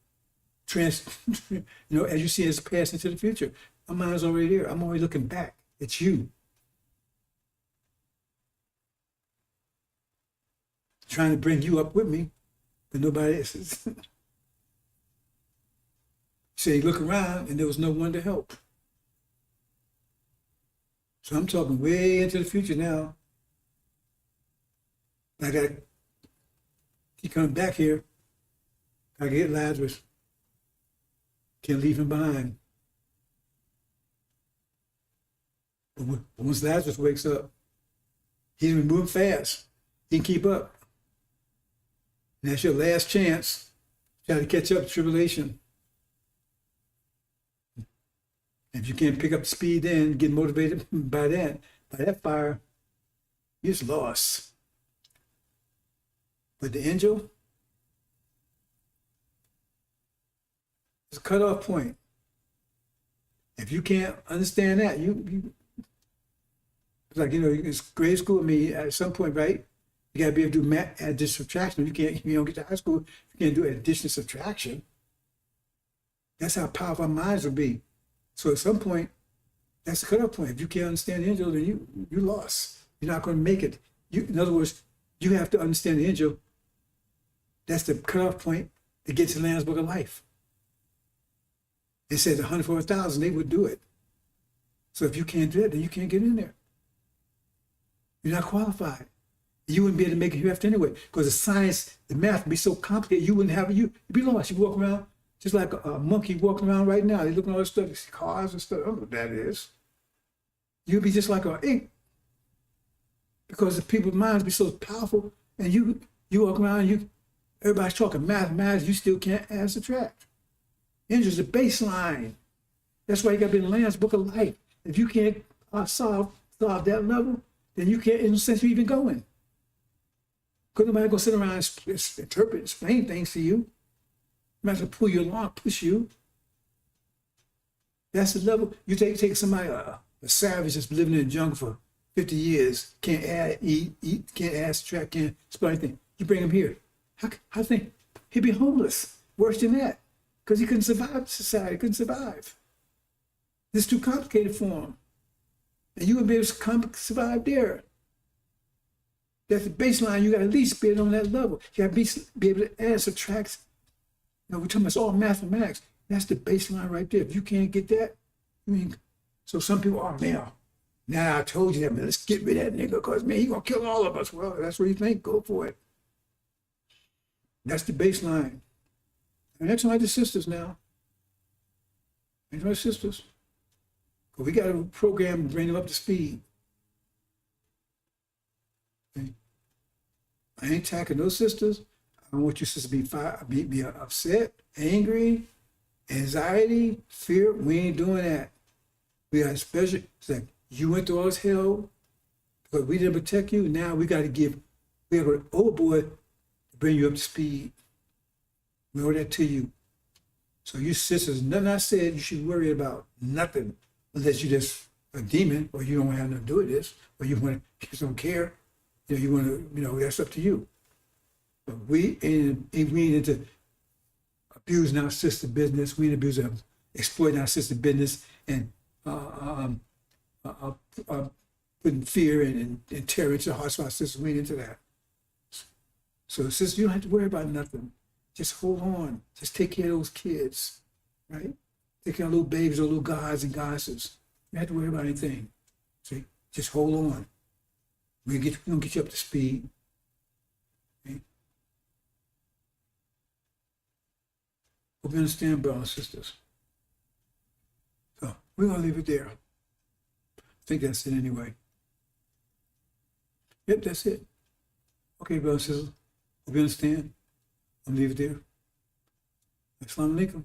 Speaker 1: as you see as it pass into the future. My mind is already there. I'm already looking back. It's you. Trying to bring you up with me, but nobody is. So you look around and there was no one to help. So I'm talking way into the future now. I gotta keep coming back here. Gotta get Lazarus. Can't leave him behind. But once Lazarus wakes up, he's been moving fast. He can keep up. And that's your last chance. Try to catch up to tribulation. If you can't pick up the speed then, get motivated by that fire, you're just lost. But the angel, it's a cutoff point. If you can't understand that, it's like, it's grade school. I mean, at some point, right? You got to be able to do math, addition, subtraction. You don't get to high school, you can't do addition, subtraction. That's how powerful our minds will be. So at some point, that's the cutoff point. If you can't understand the angel, then you lost. You're not going to make it. In other words, you have to understand the angel. That's the cutoff point to get to the Lamb's Book of Life. It says 104,000, they would do it. So if you can't do it, then you can't get in there. You're not qualified. You wouldn't be able to make it hereafter anyway, because the science, the math would be so complicated, you'd be lost. You walk around just like a monkey walking around right now. They look at all this stuff, cars and stuff. I don't know what that is. You'd be just like an ink, because the people's minds be so powerful, and you walk around and everybody's talking mathematics, you still can't add and subtract. Angels the baseline. That's why you got to be in the Lamb's Book of Life. If you can't solve that level, then you can't, in a sense, you're even going. Because nobody going to sit around and interpret, explain things to you. Might as well pull you along, push you. That's the level. You take somebody, a savage that's living in the jungle for 50 years, can't add, eat, can't add, subtract, can't spell anything. You bring him here. How think he'd be homeless? Worse than that. Because he couldn't survive society, couldn't survive. This is too complicated for him. And you wouldn't be able to survive there. That's the baseline. You got to at least be on that level. You got to be able to add, subtract. We're talking about it's all mathematics. That's the baseline right there. If you can't get that, so some people are, now I told you that, man, let's get rid of that nigga because, man, he going to kill all of us. Well, that's what you think. Go for it. That's the baseline. And that's like the sisters now. That's my sisters. But we got a program to bring them up to speed. Okay? I ain't attacking those sisters. I don't want your sisters to be upset, angry, anxiety, fear. We ain't doing that. We got special. It's like you went through all this hell because we didn't protect you. Now we got to go overboard to bring you up to speed. We owe that to you. So you sisters, nothing I said you should worry about. Nothing. Unless you're just a demon or you don't have nothing to do with this or you just don't care. You want to, that's up to you. But we ain't into abusing our sister business. We ain't abusing, exploiting our sister business and putting fear and terror into the hearts of our sisters. We ain't into that. So sisters, you don't have to worry about nothing. Just hold on. Just take care of those kids, right? Take care of little babies or little guys and goddesses. You don't have to worry about anything. See? Just hold on. We're gonna get you up to speed. Okay? Hope you understand, brothers and sisters. So we're gonna leave it there. I think that's it anyway. Yep, that's it. Okay, brothers and sisters. Hope you understand. I'm gonna leave it there. Assalamu alaikum.